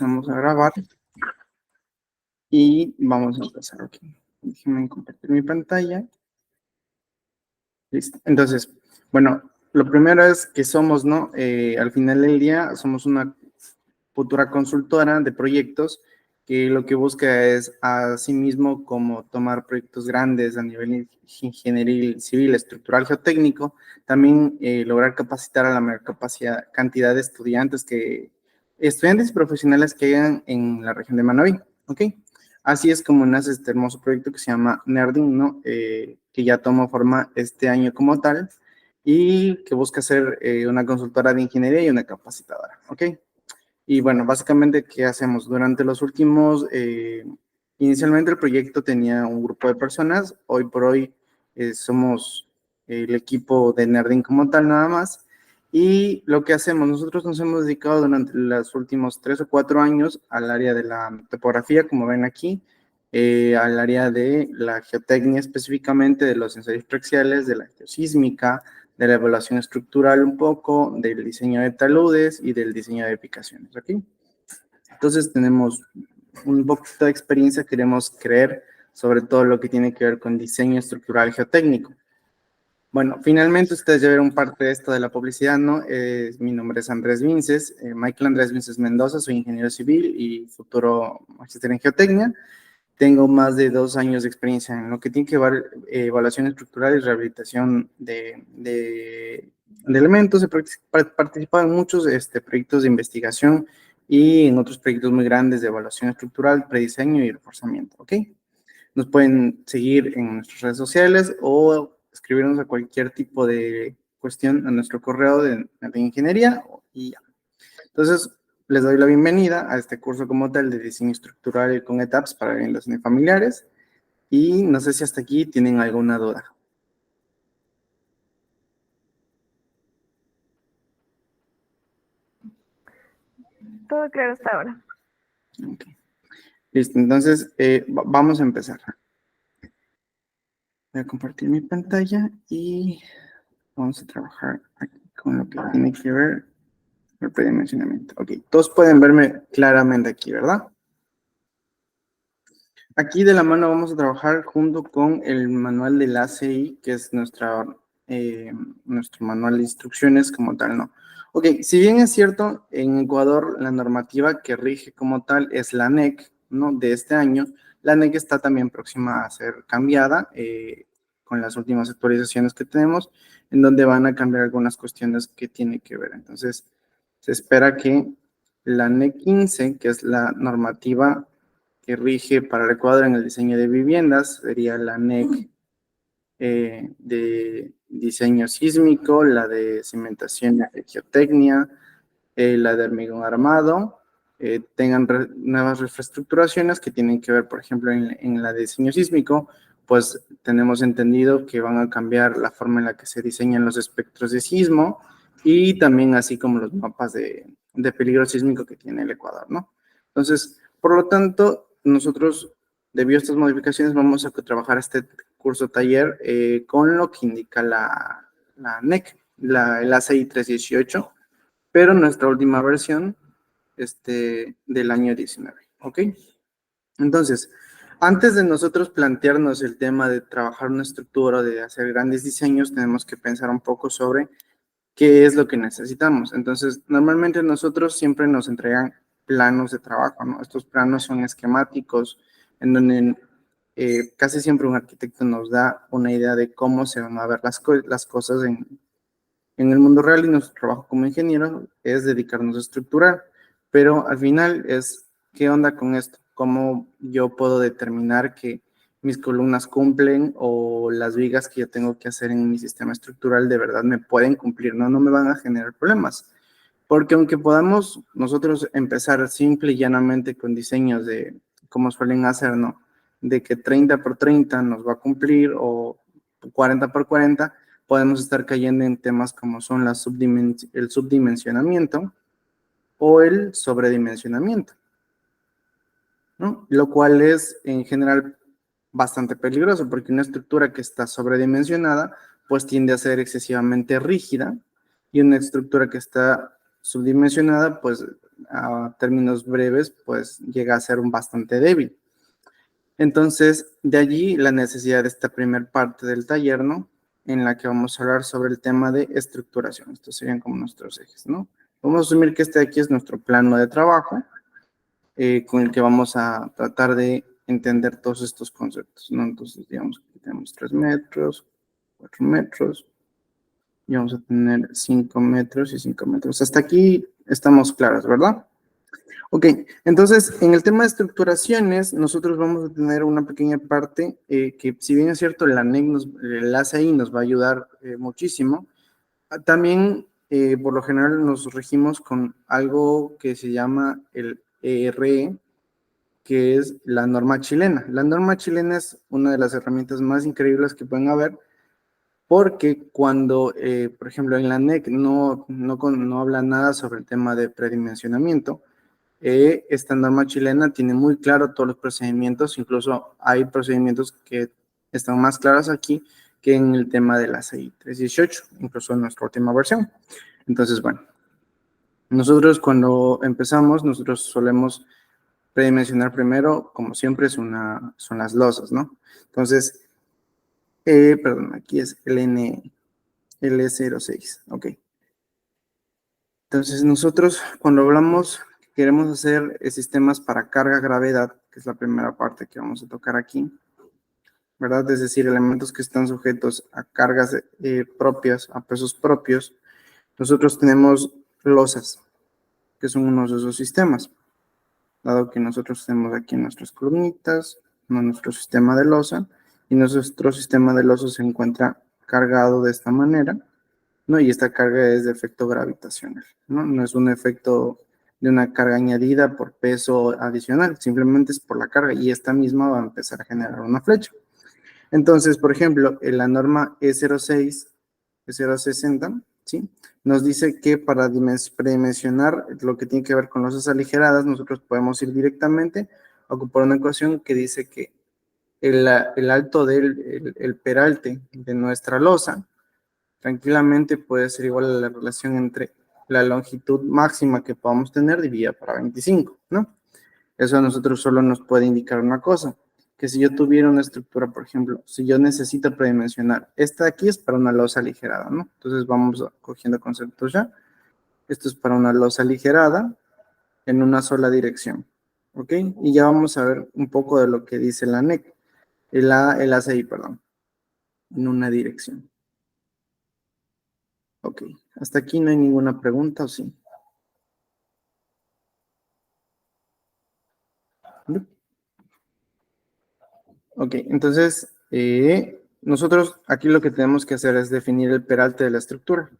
Vamos a grabar y vamos a empezar. Ok, déjenme compartir mi pantalla. Listo. Entonces, bueno, lo primero es que somos, ¿no? Al final del día, somos una futura consultora de proyectos que lo que busca es asimismo como tomar proyectos grandes a nivel ingeniería civil, estructural, geotécnico, también lograr capacitar a la mayor cantidad de estudiantes y profesionales que hayan en la región de Manabí, ¿ok? Así es como nace este hermoso proyecto que se llama Nerding, ¿no? Que ya tomó forma este año como tal y que busca ser una consultora de ingeniería y una capacitadora, ¿ok? Y bueno, básicamente, ¿qué hacemos? Durante los últimos, inicialmente el proyecto tenía un grupo de personas, hoy por hoy somos el equipo de Nerding como tal nada más, y lo que hacemos, nosotros nos hemos dedicado durante los últimos 3 o 4 años al área de la topografía, como ven aquí, al área de la geotecnia específicamente, de los sensores preaxiales, de la geosísmica, de la evaluación estructural un poco, del diseño de taludes y del diseño de picaciones, ¿ok? Entonces tenemos un poquito de experiencia, queremos creer sobre todo lo que tiene que ver con diseño estructural geotécnico. Bueno, finalmente ustedes ya vieron parte de esto de la publicidad, ¿no? Mi nombre es Andrés Vinces, Michael Andrés Vinces Mendoza, soy ingeniero civil y futuro magíster en geotecnia. Tengo más de 2 años de experiencia en lo que tiene que ver evaluación estructural y rehabilitación de elementos. He participado en muchos proyectos de investigación y en otros proyectos muy grandes de evaluación estructural, prediseño y reforzamiento, ¿ok? Nos pueden seguir en nuestras redes sociales o escribirnos a cualquier tipo de cuestión a nuestro correo de ingeniería y ya. Entonces, les doy la bienvenida a este curso como tal de diseño estructural con etapas para viviendas unifamiliares y no sé si hasta aquí tienen alguna duda. Todo claro hasta ahora. Okay. Listo, entonces vamos a empezar. Voy a compartir mi pantalla y vamos a trabajar aquí con lo que tiene que ver el predimensionamiento. Ok, todos pueden verme claramente aquí, ¿verdad? Aquí de la mano vamos a trabajar junto con el manual del ACI, que es nuestro manual de instrucciones como tal, ¿no? Ok, si bien es cierto, en Ecuador la normativa que rige como tal es la NEC, ¿no? De este año, la NEC está también próxima a ser cambiada con las últimas actualizaciones que tenemos, en donde van a cambiar algunas cuestiones que tienen que ver. Entonces, se espera que la NEC 15, que es la normativa que rige para el Ecuador en el diseño de viviendas, sería la NEC de diseño sísmico, la de cimentación y geotecnia, la de hormigón armado, tengan nuevas reestructuraciones que tienen que ver, por ejemplo, en la de diseño sísmico, pues tenemos entendido que van a cambiar la forma en la que se diseñan los espectros de sismo y también así como los mapas de peligro sísmico que tiene el Ecuador, ¿no? Entonces, por lo tanto, nosotros, debido a estas modificaciones, vamos a trabajar este curso taller con lo que indica la NEC, el ACI 318, pero nuestra última versión del año 19, ¿ok? Entonces, antes de nosotros plantearnos el tema de trabajar una estructura o de hacer grandes diseños, tenemos que pensar un poco sobre qué es lo que necesitamos. Entonces, normalmente nosotros siempre nos entregan planos de trabajo, ¿no? Estos planos son esquemáticos, en donde casi siempre un arquitecto nos da una idea de cómo se van a ver las cosas en el mundo real, y nuestro trabajo como ingeniero es dedicarnos a estructurar, pero al final es, ¿qué onda con esto? ¿Cómo yo puedo determinar que mis columnas cumplen o las vigas que yo tengo que hacer en mi sistema estructural de verdad me pueden cumplir? No me van a generar problemas. Porque aunque podamos nosotros empezar simple y llanamente con diseños de, como suelen hacer, ¿no? De que 30 por 30 nos va a cumplir o 40 por 40, podemos estar cayendo en temas como son el subdimensionamiento o el sobredimensionamiento, ¿no? Lo cual es en general bastante peligroso porque una estructura que está sobredimensionada pues tiende a ser excesivamente rígida, y una estructura que está subdimensionada pues a términos breves, pues llega a ser bastante débil. Entonces, de allí la necesidad de esta primera parte del taller, ¿no? En la que vamos a hablar sobre el tema de estructuración. Estos serían como nuestros ejes, ¿no? Vamos a asumir que este de aquí es nuestro plano de trabajo, con el que vamos a tratar de entender todos estos conceptos, ¿no? Entonces, digamos que tenemos 3 metros, 4 metros, y vamos a tener 5 metros y 5 metros. Hasta aquí estamos claros, ¿verdad? Ok, entonces en el tema de estructuraciones, nosotros vamos a tener una pequeña parte que, si bien es cierto, el enlace ahí nos va a ayudar muchísimo, también por lo general nos regimos con algo que se llama el ERE, que es la norma chilena. La norma chilena es una de las herramientas más increíbles que pueden haber, porque cuando, por ejemplo, en la NEC no habla nada sobre el tema de predimensionamiento, esta norma chilena tiene muy claro todos los procedimientos, incluso hay procedimientos que están más claros aquí que en el tema de la CI 318, incluso en nuestra última versión. Entonces, bueno, nosotros cuando empezamos, nosotros solemos predimensionar primero, como siempre, son las losas, ¿no? Entonces, perdón, aquí es L06, ok. Entonces, nosotros cuando hablamos, queremos hacer sistemas para carga-gravedad, que es la primera parte que vamos a tocar aquí, ¿verdad? Es decir, elementos que están sujetos a cargas propias, a pesos propios. Nosotros tenemos losas, que son unos de esos sistemas, dado que nosotros tenemos aquí nuestras columnitas, nuestro sistema de losa, y nuestro sistema de losa se encuentra cargado de esta manera, ¿no? Y esta carga es de efecto gravitacional, ¿no? No es un efecto de una carga añadida por peso adicional, simplemente es por la carga, y esta misma va a empezar a generar una flecha. Entonces, por ejemplo, en la norma E06, E060, ¿sí? Nos dice que para predimensionar lo que tiene que ver con losas aligeradas, nosotros podemos ir directamente a ocupar una ecuación que dice que el alto el peralte de nuestra losa tranquilamente puede ser igual a la relación entre la longitud máxima que podamos tener dividida por 25, ¿no? Eso a nosotros solo nos puede indicar una cosa, que si yo tuviera una estructura, por ejemplo, si yo necesito predimensionar, esta de aquí es para una losa aligerada, ¿no? Entonces vamos cogiendo conceptos ya. Esto es para una losa aligerada en una sola dirección, ¿ok? Y ya vamos a ver un poco de lo que dice la NEC, el ACI, perdón, en una dirección. Ok, hasta aquí no hay ninguna pregunta, ¿o sí? Ok, entonces, nosotros aquí lo que tenemos que hacer es definir el peralte de la estructura.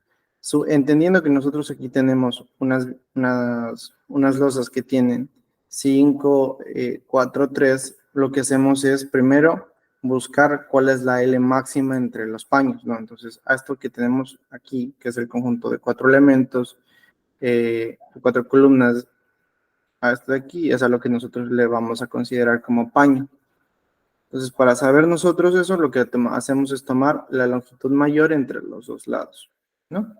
Entendiendo que nosotros aquí tenemos unas losas que tienen 5, 4, 3, lo que hacemos es primero buscar cuál es la L máxima entre los paños, ¿no? Entonces, a esto que tenemos aquí, que es el conjunto de 4 elementos, 4 columnas, a esto de aquí, es a lo que nosotros le vamos a considerar como paño. Entonces, para saber nosotros eso, lo que hacemos es tomar la longitud mayor entre los dos lados, ¿no?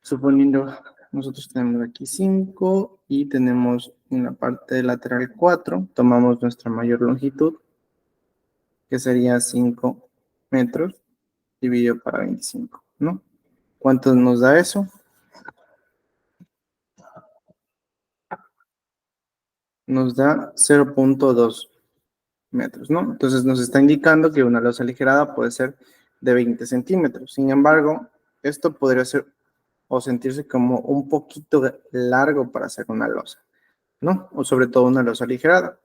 Suponiendo, nosotros tenemos aquí 5 y tenemos en la parte lateral 4, tomamos nuestra mayor longitud, que sería 5 metros, dividido para 25, ¿no? ¿Cuánto nos da eso? Nos da 0.2 metros, ¿no? Entonces nos está indicando que una losa aligerada puede ser de 20 centímetros. Sin embargo, esto podría ser o sentirse como un poquito largo para hacer una losa, ¿no? O sobre todo una losa aligerada.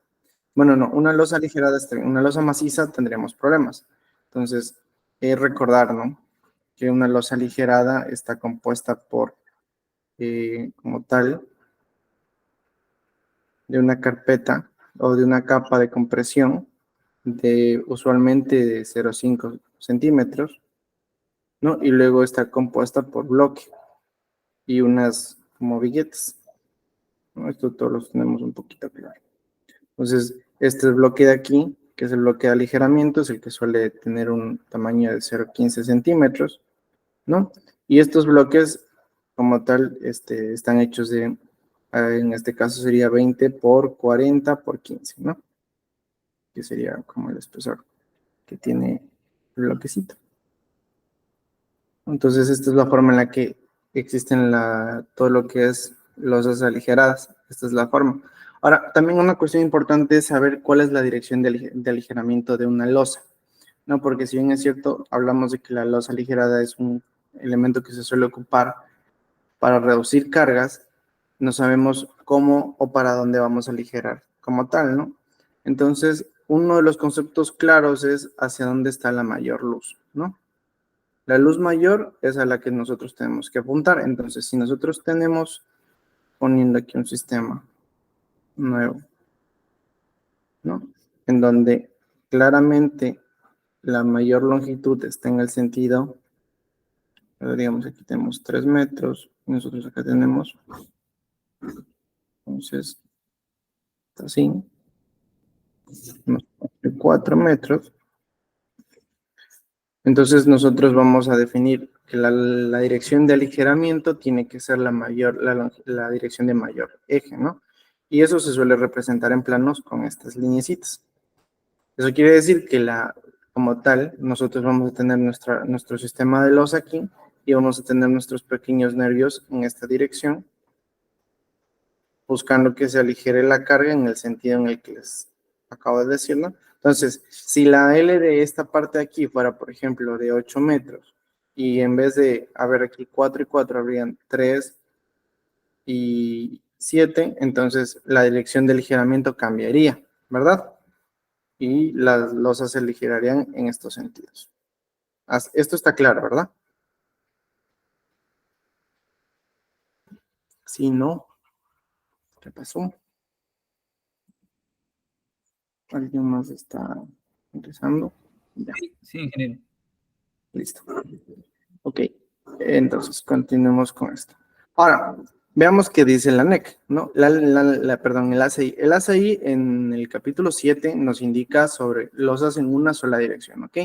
Bueno, no, una losa aligerada, una losa maciza tendríamos problemas. Entonces, recordar, ¿no? Que una losa aligerada está compuesta por, como tal, de una carpeta o de una capa de compresión de usualmente de 0,5 centímetros, ¿no? Y luego está compuesta por bloque y unas como billetes, ¿no? Esto todos los tenemos un poquito claro. Entonces, este bloque de aquí, que es el bloque de aligeramiento, es el que suele tener un tamaño de 0,15 centímetros, ¿no? Y estos bloques, como tal, están hechos de En este caso sería 20 por 40 por 15, ¿no? Que sería como el espesor que tiene el bloquecito. Entonces, esta es la forma en la que existen todo lo que es losas aligeradas. Esta es la forma. Ahora, también una cuestión importante es saber cuál es la dirección de aligeramiento de una losa, ¿no? Porque si bien es cierto, hablamos de que la losa aligerada es un elemento que se suele ocupar para reducir cargas, no sabemos cómo o para dónde vamos a aligerar como tal, ¿no? Entonces, uno de los conceptos claros es hacia dónde está la mayor luz, ¿no? La luz mayor es a la que nosotros tenemos que apuntar. Entonces, si nosotros tenemos, poniendo aquí un sistema nuevo, ¿no? En donde claramente la mayor longitud está en el sentido, digamos, aquí tenemos 3 metros, y nosotros acá tenemos, entonces, así, 4 metros. Entonces nosotros vamos a definir que la dirección de aligeramiento tiene que ser la dirección de mayor eje, ¿no? Y eso se suele representar en planos con estas lineecitas. Eso quiere decir que como tal, nosotros vamos a tener nuestro sistema de losa aquí y vamos a tener nuestros pequeños nervios en esta dirección, buscando que se aligere la carga en el sentido en el que les acabo de decir, ¿no? Entonces, si la L de esta parte de aquí fuera, por ejemplo, de 8 metros, y en vez de haber aquí 4 y 4, habrían 3 y 7, entonces la dirección de aligeramiento cambiaría, ¿verdad? Y las losas se aligerarían en estos sentidos. Esto está claro, ¿verdad? Si no, ¿qué pasó? ¿Alguien más está ingresando? Ya. Sí, ingeniero. Listo. Ok, entonces continuemos con esto. Ahora, veamos qué dice la NEC, ¿no? Perdón, el ACI. El ACI en el capítulo 7 nos indica sobre losas en una sola dirección, ¿ok?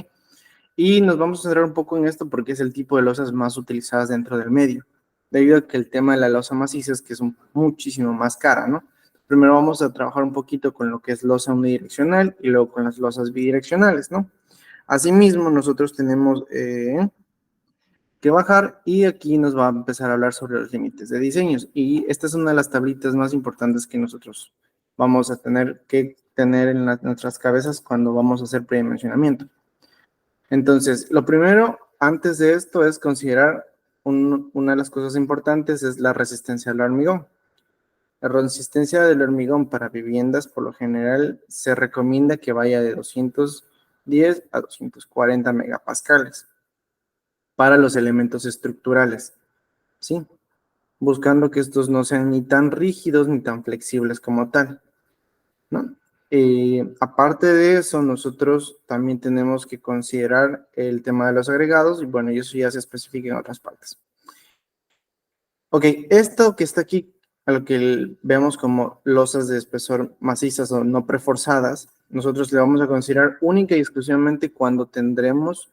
Y nos vamos a centrar un poco en esto porque es el tipo de losas más utilizadas dentro del medio, debido a que el tema de la losa maciza es que es muchísimo más cara, ¿no? Primero vamos a trabajar un poquito con lo que es losa unidireccional y luego con las losas bidireccionales, ¿no? Asimismo, nosotros tenemos que bajar y aquí nos va a empezar a hablar sobre los límites de diseños y esta es una de las tablitas más importantes que nosotros vamos a tener que tener en nuestras cabezas cuando vamos a hacer predimensionamiento. Entonces, lo primero antes de esto es considerar una de las cosas importantes es la resistencia al hormigón. La resistencia del hormigón para viviendas por lo general se recomienda que vaya de 210 a 240 megapascales para los elementos estructurales, ¿sí? Buscando que estos no sean ni tan rígidos ni tan flexibles como tal, ¿no? Aparte de eso, nosotros también tenemos que considerar el tema de los agregados y bueno, eso ya se especifica en otras partes. Ok, esto que está aquí, a lo que vemos como losas de espesor macizas o no preforzadas, nosotros le vamos a considerar única y exclusivamente cuando tendremos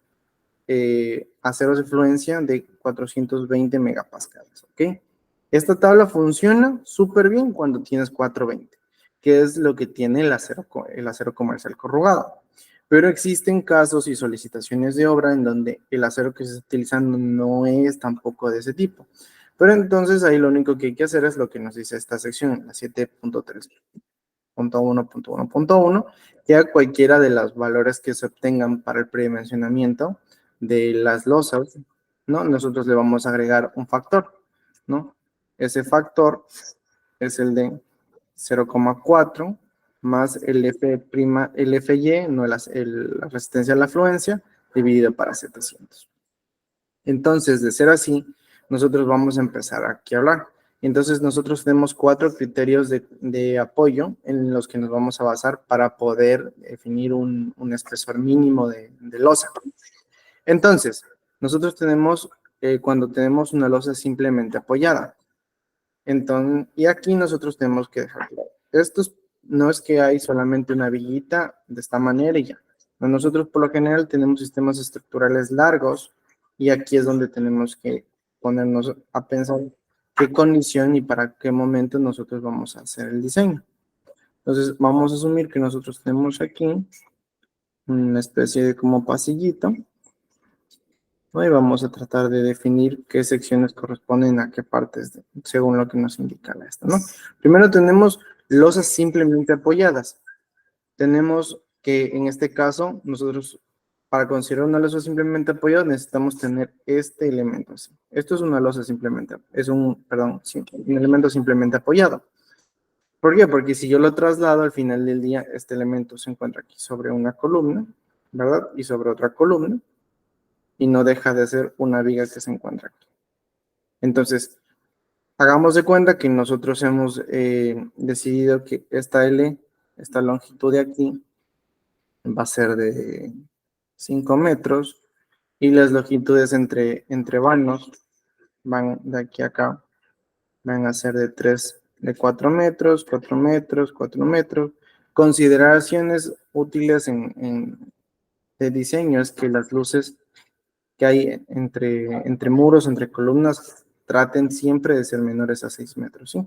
aceros de fluencia de 420 megapascales, ¿ok? Esta tabla funciona súper bien cuando tienes 420, que es lo que tiene el acero comercial corrugado. Pero existen casos y solicitaciones de obra en donde el acero que se está utilizando no es tampoco de ese tipo. Pero entonces ahí lo único que hay que hacer es lo que nos dice esta sección, la 7.3.1.1.1, que a cualquiera de los valores que se obtengan para el predimensionamiento de las losas, ¿no? Nosotros le vamos a agregar un factor, ¿no? Ese factor es el de 0,4 más el el FY, no la resistencia a la afluencia, dividido para 700. Entonces, de ser así, nosotros vamos a empezar aquí a hablar. Entonces, nosotros tenemos 4 criterios de apoyo en los que nos vamos a basar para poder definir un espesor mínimo de losa. Entonces, nosotros tenemos, cuando tenemos una losa simplemente apoyada. Entonces, y aquí nosotros tenemos que dejar claro. No es que hay solamente una viguita de esta manera y ya. Nosotros por lo general tenemos sistemas estructurales largos y aquí es donde tenemos que ponernos a pensar qué condición y para qué momento nosotros vamos a hacer el diseño. Entonces, vamos a asumir que nosotros tenemos aquí una especie de como pasillito, ¿no? Y vamos a tratar de definir qué secciones corresponden a qué partes, según lo que nos indica esto, ¿no? Primero tenemos losas simplemente apoyadas. Tenemos que en este caso, nosotros para considerar una losa simplemente apoyada necesitamos tener este elemento así. Esto es una losa simplemente, un elemento simplemente apoyado. ¿Por qué? Porque si yo lo traslado al final del día, este elemento se encuentra aquí sobre una columna, ¿verdad? Y sobre otra columna, y no deja de ser una viga que se encuentra aquí. Entonces, hagamos de cuenta que nosotros hemos decidido que esta L, esta longitud de aquí, va a ser de 5 metros, y las longitudes entre vanos van de aquí a acá, van a ser de 4 metros, 4 metros, 4 metros. Consideraciones útiles de diseño es que las luces que hay entre muros, entre columnas, traten siempre de ser menores a 6 metros, ¿sí?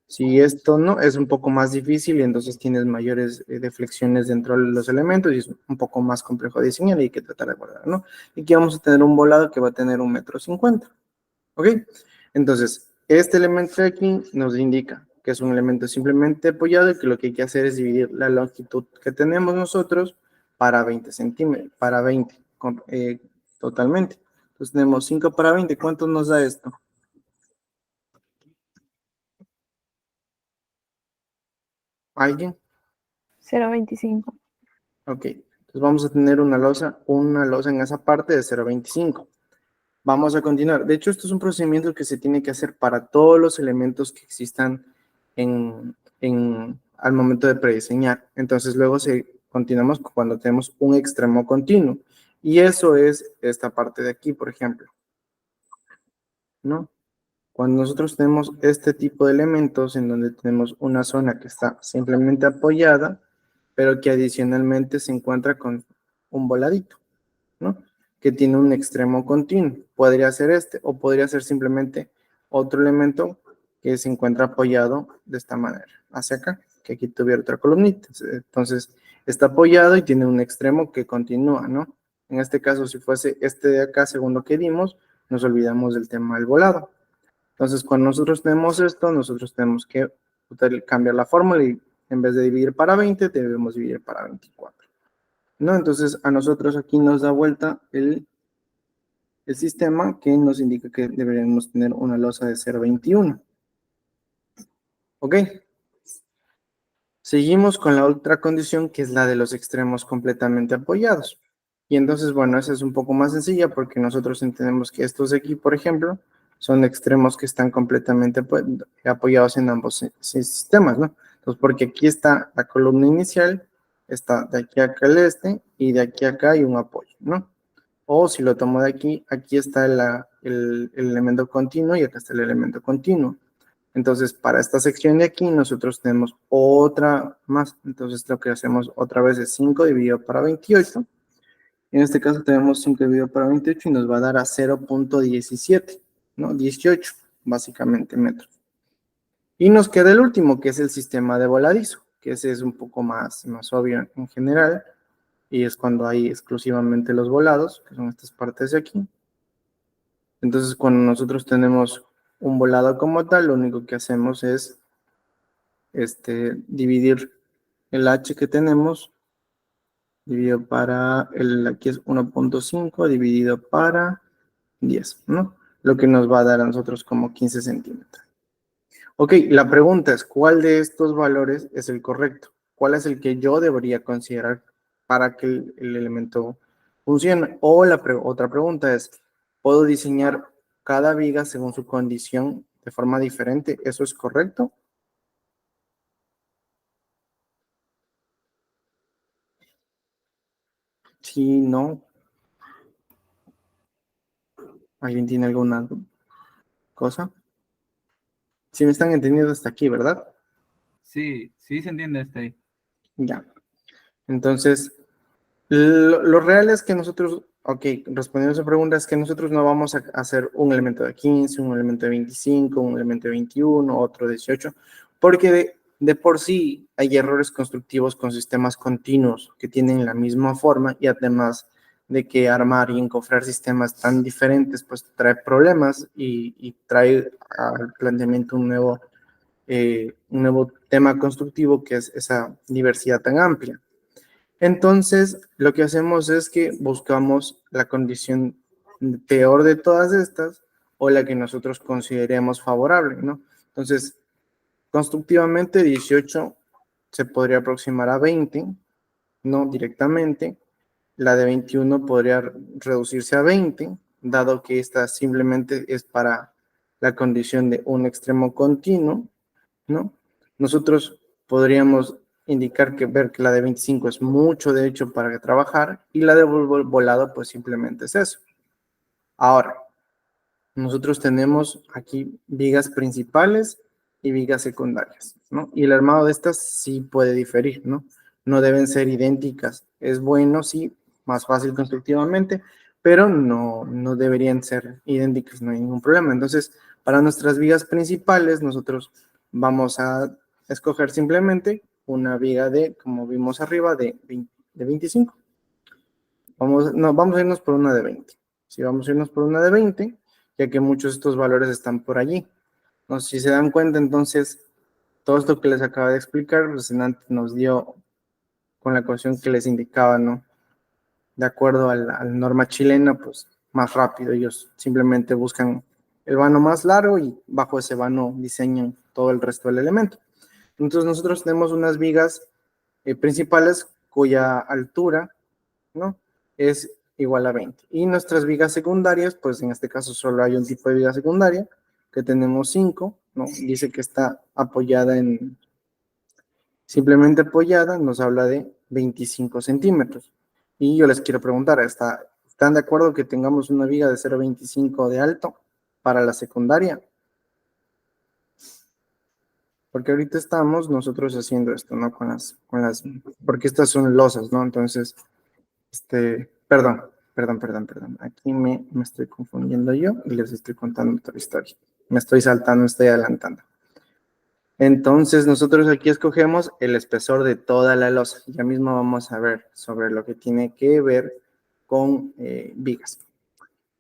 Si esto no, es un poco más difícil y entonces tienes mayores deflexiones dentro de los elementos y es un poco más complejo de diseñar y hay que tratar de guardar, ¿no? Y aquí vamos a tener un volado que va a tener 1,50 m, ¿ok? Entonces, este elemento de aquí nos indica que es un elemento simplemente apoyado y que lo que hay que hacer es dividir la longitud que tenemos nosotros para 20 centímetros, para 20, totalmente. Entonces tenemos 5 para 20, ¿cuánto nos da esto? ¿Alguien? 0,25. Ok, entonces vamos a tener una losa en esa parte de 0,25. Vamos a continuar. De hecho, esto es un procedimiento que se tiene que hacer para todos los elementos que existan al momento de prediseñar. Entonces, luego continuamos cuando tenemos un extremo continuo. Y eso es esta parte de aquí, por ejemplo, ¿no? Cuando nosotros tenemos este tipo de elementos en donde tenemos una zona que está simplemente apoyada, pero que adicionalmente se encuentra con un voladito, ¿no? Que tiene un extremo continuo. Podría ser este o podría ser simplemente otro elemento que se encuentra apoyado de esta manera, hacia acá, que aquí tuviera otra columnita. Entonces, está apoyado y tiene un extremo que continúa, ¿no? En este caso, si fuese este de acá, según lo que dimos, nos olvidamos del tema del volado. Entonces, cuando nosotros tenemos esto, nosotros tenemos que cambiar la fórmula y en vez de dividir para 20, debemos dividir para 24. ¿No? Entonces, a nosotros aquí nos da vuelta el sistema que nos indica que deberíamos tener una losa de 0,21. ¿Ok? Seguimos con la otra condición, que es la de los extremos completamente apoyados. Y entonces, bueno, esa es un poco más sencilla porque nosotros entendemos que estos de aquí, por ejemplo, son extremos que están completamente apoyados en ambos sistemas, ¿no? Entonces, porque aquí está la columna inicial, está de aquí a acá el este, y de aquí a acá hay un apoyo, ¿no? O si lo tomo de aquí, aquí está el elemento continuo y acá está el elemento continuo. Entonces, para esta sección de aquí, nosotros tenemos otra más. Entonces, lo que hacemos otra vez es 5 dividido para 28. En este caso tenemos 5 dividido para 28 y nos va a dar a 0,17, ¿no? 18, básicamente, metros. Y nos queda el último, que es el sistema de voladizo, que ese es un poco más obvio en general, y es cuando hay exclusivamente los volados, que son estas partes de aquí. Entonces, cuando nosotros tenemos un volado como tal, lo único que hacemos es dividir el H que tenemos, dividido para, aquí es 1,5, dividido para 10, ¿no? Lo que nos va a dar a nosotros como 15 centímetros. Ok, la pregunta es, ¿cuál de estos valores es el correcto? ¿Cuál es el que yo debería considerar para que el elemento funcione? O otra pregunta es, ¿puedo diseñar cada viga según su condición de forma diferente? ¿Eso es correcto? Sí, no. ¿Alguien tiene alguna cosa? Sí me están entendiendo hasta aquí, ¿verdad? Sí, sí se entiende hasta ahí. Ya. Entonces, lo real es que nosotros Ok, respondiendo a su pregunta, es que nosotros no vamos a hacer un elemento de 15, un elemento de 25, un elemento de 21, otro de 18, porque de por sí hay errores constructivos con sistemas continuos que tienen la misma forma y además de que armar y encofrar sistemas tan diferentes, pues trae problemas y trae al planteamiento un nuevo tema constructivo que es esa diversidad tan amplia. Entonces, lo que hacemos es que buscamos la condición peor de todas estas o la que nosotros consideremos favorable, ¿no? Entonces, constructivamente 18 se podría aproximar a 20, no directamente. La de 21 podría reducirse a 20, dado que esta simplemente es para la condición de un extremo continuo, ¿no? Nosotros podríamos indicar ver que la de 25 es mucho, de hecho, para trabajar, y la de volado, pues simplemente es eso. Ahora, nosotros tenemos aquí vigas principales y vigas secundarias, ¿no? Y el armado de estas sí puede diferir, ¿no? No deben ser idénticas. Es bueno, sí, más fácil constructivamente, pero no deberían ser idénticas, no hay ningún problema. Entonces, para nuestras vigas principales, nosotros vamos a escoger simplemente una viga de, como vimos arriba, de 25. Vamos a irnos por una de 20. Si vamos a irnos por una de 20, ya que muchos de estos valores están por allí. No sé si se dan cuenta, entonces, todo esto que les acabo de explicar, pues nos dio con la ecuación que les indicaba, ¿no? De acuerdo a la norma chilena, pues más rápido. Ellos simplemente buscan el vano más largo y bajo ese vano diseñan todo el resto del elemento. Entonces, nosotros tenemos unas vigas principales cuya altura, ¿no? Es igual a 20. Y nuestras vigas secundarias, pues en este caso solo hay un tipo de viga secundaria, que tenemos 5, ¿no? Dice que está apoyada simplemente apoyada, nos habla de 25 centímetros. Y yo les quiero preguntar, ¿están de acuerdo que tengamos una viga de 0,25 de alto para la secundaria? Porque ahorita estamos nosotros haciendo esto, ¿no? Porque estas son losas, ¿no? Entonces, perdón. Aquí me estoy confundiendo yo y les estoy contando otra historia. Me estoy saltando, me estoy adelantando. Entonces, nosotros aquí escogemos el espesor de toda la losa. Ya mismo vamos a ver sobre lo que tiene que ver con vigas.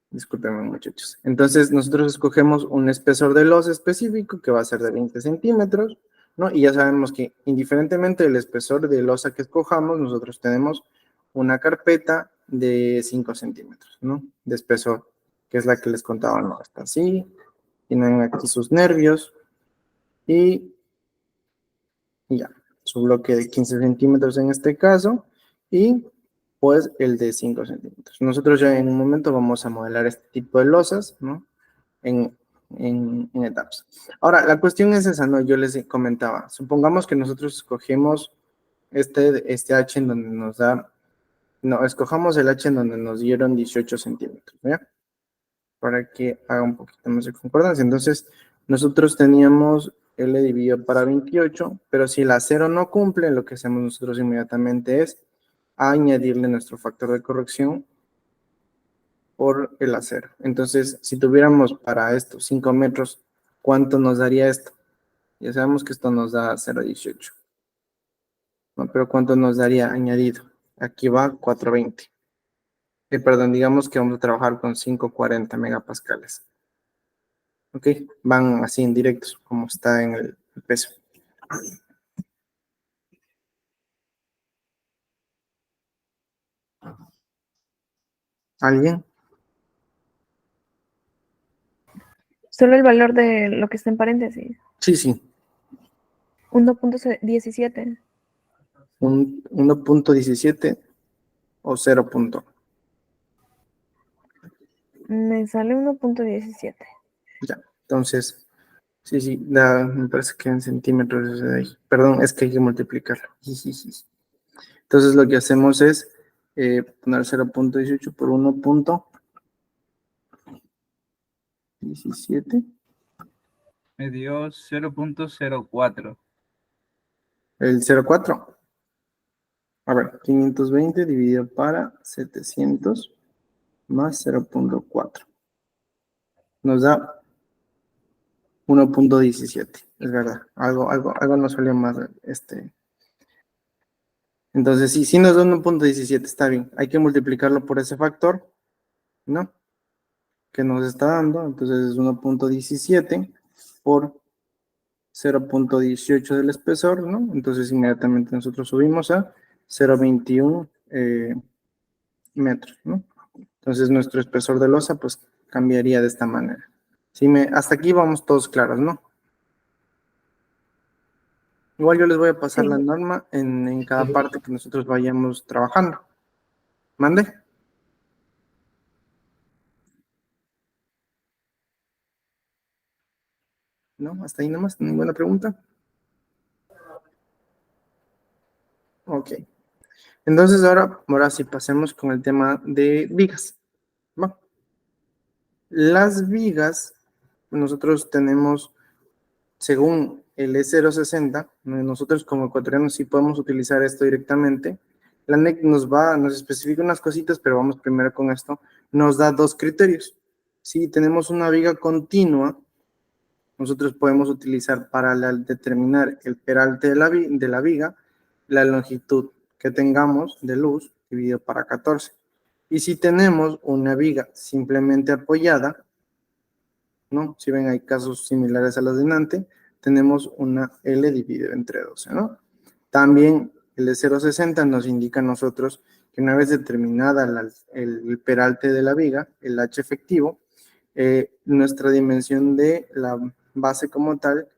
Discúlpenme, muchachos. Entonces, nosotros escogemos un espesor de losa específico que va a ser de 20 centímetros, ¿no? Y ya sabemos que indiferentemente del espesor de losa que escojamos, nosotros tenemos una carpeta de 5 centímetros, ¿no? De espesor, que es la que les contaba, ¿no? Está así, tienen aquí sus nervios y ya, su bloque de 15 centímetros en este caso y pues el de 5 centímetros. Nosotros ya en un momento vamos a modelar este tipo de losas, ¿no? En etapas. Ahora, la cuestión es esa, ¿no? Yo les comentaba, supongamos que nosotros escogemos este H en donde nos da, no, escojamos el H en donde nos dieron 18 centímetros, ¿ya? Para que haga un poquito más de concordancia. Entonces, nosotros teníamos L dividido para 28, pero si la 0 no cumple, lo que hacemos nosotros inmediatamente es añadirle nuestro factor de corrección por el acero. Entonces, si tuviéramos para esto 5 metros, ¿cuánto nos daría esto? Ya sabemos que esto nos da 0,18. ¿No? Pero ¿cuánto nos daría añadido? Aquí va 420. Perdón, digamos que vamos a trabajar con 540 megapascales. ¿Ok? Van así en directos, como está en el peso. ¿Alguien? Solo el valor de lo que está en paréntesis. Sí. 1.17. 1.17 o 0. Me sale 1.17. Ya, entonces, sí, me parece que en centímetros es de ahí. Perdón, es que hay que multiplicarlo. Entonces lo que hacemos es poner 0.18 por 1.17. Me dio 0.04. El 0,4. A ver, 520 dividido para 700. más 0.4. Nos da 1.17. Es verdad. Algo nos salió más. Entonces, sí nos da 1.17. Está bien. Hay que multiplicarlo por ese factor, ¿no? Que nos está dando. Entonces, es 1.17 por 0.18 del espesor, ¿no? Entonces, inmediatamente nosotros subimos a 0.21 metros, ¿no? Entonces, nuestro espesor de losa, pues, cambiaría de esta manera. Hasta aquí vamos todos claros, ¿no? Igual yo les voy a pasar Sí. la norma en cada parte que nosotros vayamos trabajando. ¿Mande? ¿No? ¿Hasta ahí nomás? ¿Ninguna pregunta? Ok. Entonces, ahora sí pasemos con el tema de vigas. ¿Va? Las vigas, nosotros tenemos, según el E060, nosotros como ecuatorianos sí podemos utilizar esto directamente. La NEC nos especifica unas cositas, pero vamos primero con esto. Nos da dos criterios. Si tenemos una viga continua, nosotros podemos utilizar para determinar el peralte de la viga, la longitud que tengamos de luz dividido para 14. Y si tenemos una viga simplemente apoyada, ¿no? Si ven, hay casos similares a los de delante, tenemos una L dividido entre 12, ¿no? También el de 0.60 nos indica a nosotros que una vez determinada el peralte de la viga, el H efectivo, nuestra dimensión de la base como tal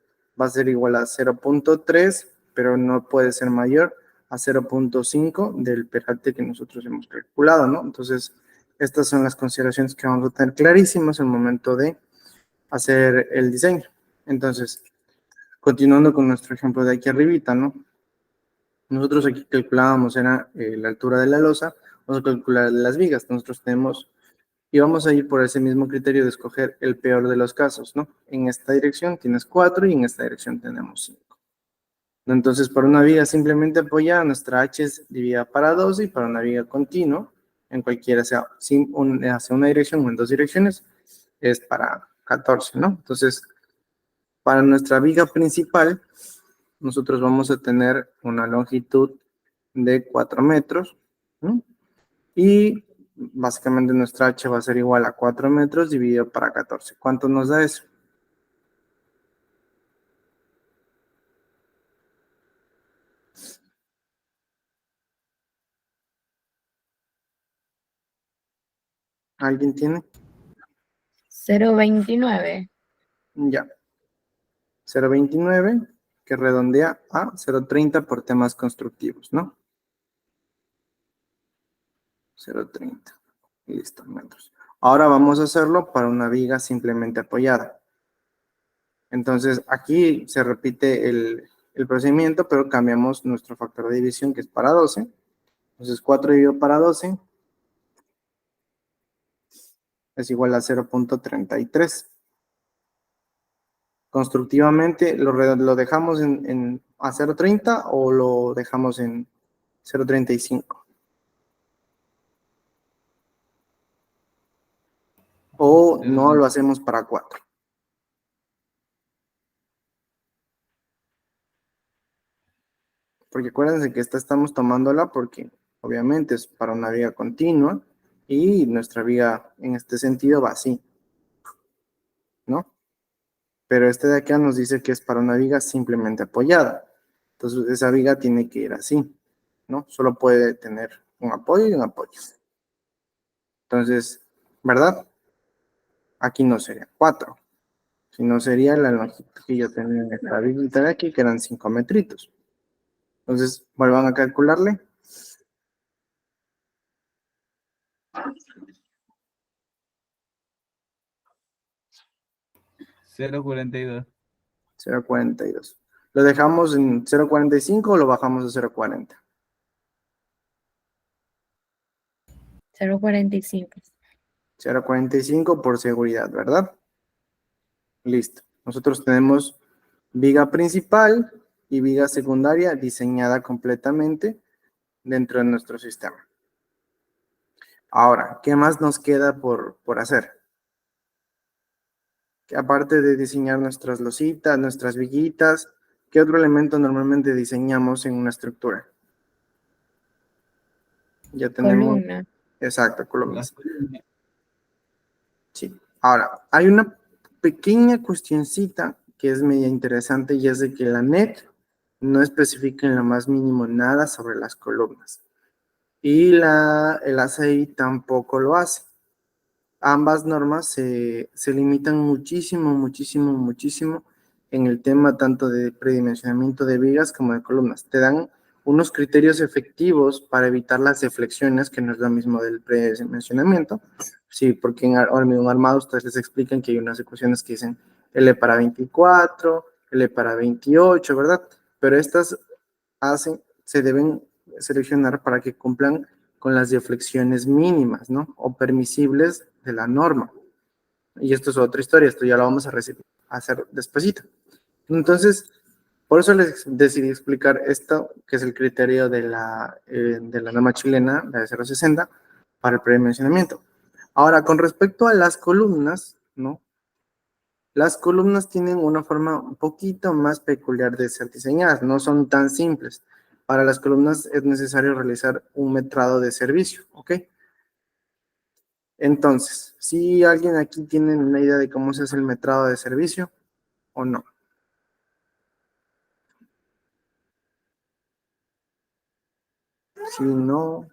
va a ser igual a 0.3, pero no puede ser mayor a 0.5 del peralte que nosotros hemos calculado, ¿no? Entonces, estas son las consideraciones que vamos a tener clarísimas al momento de hacer el diseño. Entonces, continuando con nuestro ejemplo de aquí arribita, ¿no? Nosotros aquí calculábamos era la altura de la losa, vamos a calcular las vigas. Nosotros tenemos, y vamos a ir por ese mismo criterio de escoger el peor de los casos, ¿no? En esta dirección tienes 4 y en esta dirección tenemos 5. Entonces, para una viga simplemente apoyada, nuestra H es dividida para 12 y para una viga continua, en cualquiera sea hacia una dirección o en dos direcciones, es para 14, ¿no? Entonces, para nuestra viga principal, nosotros vamos a tener una longitud de 4 metros, ¿no? Y básicamente nuestra H va a ser igual a 4 metros dividido para 14. ¿Cuánto nos da eso? ¿Alguien tiene? 0.29. Ya. 0.29, que redondea a 0.30 por temas constructivos, ¿no? 0.30. Listo, metros. Ahora vamos a hacerlo para una viga simplemente apoyada. Entonces, aquí se repite el procedimiento, pero cambiamos nuestro factor de división, que es para 12. Entonces, 4 dividido para 12 es igual a 0.33. Constructivamente, ¿lo dejamos a 0.30 o lo dejamos en 0.35? O no lo hacemos para 4. Porque acuérdense que esta estamos tomándola porque obviamente es para una viga continua y nuestra viga en este sentido va así, ¿no? Pero este de acá nos dice que es para una viga simplemente apoyada. Entonces esa viga tiene que ir así, ¿no? Solo puede tener un apoyo y un apoyo. Entonces, ¿verdad? Aquí no sería 4, sino sería la longitud que yo tenía en esta viga de aquí, que eran 5 metritos. Entonces, vuelvan a calcularle. 0.42. 0.42. ¿Lo dejamos en 0.45 o lo bajamos a 0.40? 0.45. 0.45 por seguridad, ¿verdad? Listo. Nosotros tenemos viga principal y viga secundaria diseñada completamente dentro de nuestro sistema. Ahora, ¿qué más nos queda por hacer? Que aparte de diseñar nuestras lositas, nuestras viguitas, ¿qué otro elemento normalmente diseñamos en una estructura? Ya tenemos, Columna. exacto, Las columnas. columnas. Sí. Ahora, hay una pequeña cuestioncita que es media interesante y es de que la NEC no especifica en lo más mínimo nada sobre las columnas. Y el ACI tampoco lo hace. Ambas normas se limitan muchísimo, muchísimo, muchísimo en el tema tanto de predimensionamiento de vigas como de columnas. Te dan unos criterios efectivos para evitar las deflexiones, que no es lo mismo del predimensionamiento. Sí, porque en hormigón armado ustedes les explican que hay unas ecuaciones que dicen L para 24, L para 28, ¿verdad? Pero estas se deben seleccionar para que cumplan con las deflexiones mínimas, ¿no? O permisibles de la norma. Y esto es otra historia, esto ya lo vamos a hacer despacito. Entonces, por eso les decidí explicar esto, que es el criterio de la norma chilena, la de 060, para el predimensionamiento. Ahora, con respecto a las columnas, ¿no? Las columnas tienen una forma un poquito más peculiar de ser diseñadas, no son tan simples. Para las columnas es necesario realizar un metrado de servicio, ¿ok? Entonces, si alguien aquí tiene una idea de cómo se hace el metrado de servicio o no. Si no,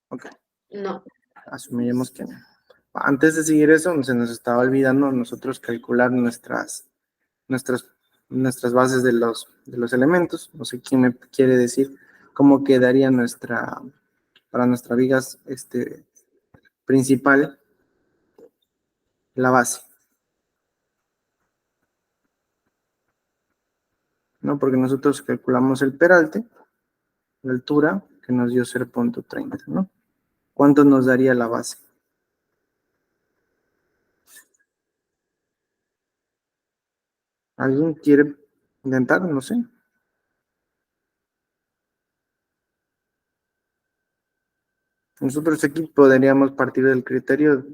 ok, No, asumiremos que no. Antes de seguir eso, se nos estaba olvidando nosotros calcular nuestras, nuestras bases de los elementos. No sé quién me quiere decir cómo quedaría para nuestra viga principal, la base. ¿No? Porque nosotros calculamos el peralte, la altura, que nos dio 0.30, ¿no? ¿Cuánto nos daría la base? ¿Alguien quiere intentar? No sé. Nosotros aquí podríamos partir del criterio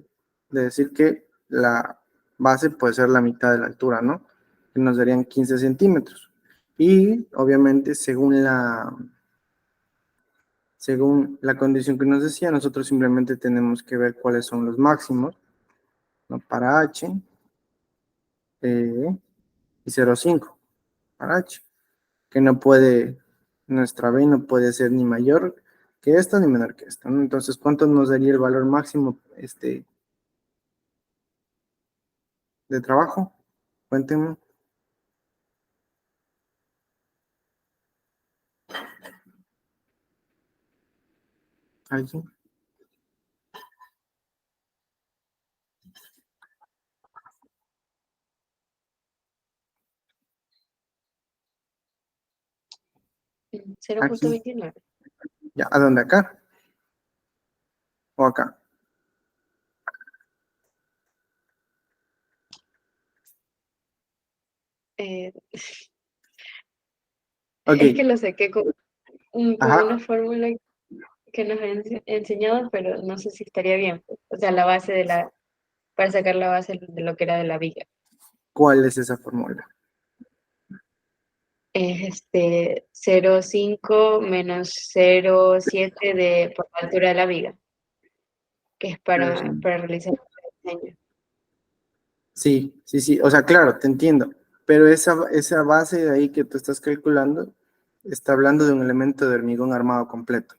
de decir que la base puede ser la mitad de la altura, ¿no? Que nos darían 15 centímetros. Y obviamente, según la condición que nos decía, nosotros simplemente tenemos que ver cuáles son los máximos, ¿no? Para H y 0,5 para H, que nuestra B no puede ser ni mayor que esta ni menor que esta, ¿no? Entonces, ¿cuánto nos daría el valor máximo de trabajo? Cuéntenme. ¿Alguien? Aquí, 0.29. ya, ¿a dónde? ¿Acá? ¿O acá? Eh, Ok, es que lo saqué con una ajá. fórmula que nos han enseñado, pero no sé si estaría bien. O sea, la base para sacar la base de lo que era de la viga. ¿Cuál es esa fórmula? Es 0,5 menos 0,7 por la altura de la viga, que es Pero sí. para realizar el diseño. Sí, sí, sí, o sea, claro, te entiendo, pero esa base de ahí que tú estás calculando está hablando de un elemento de hormigón armado completo,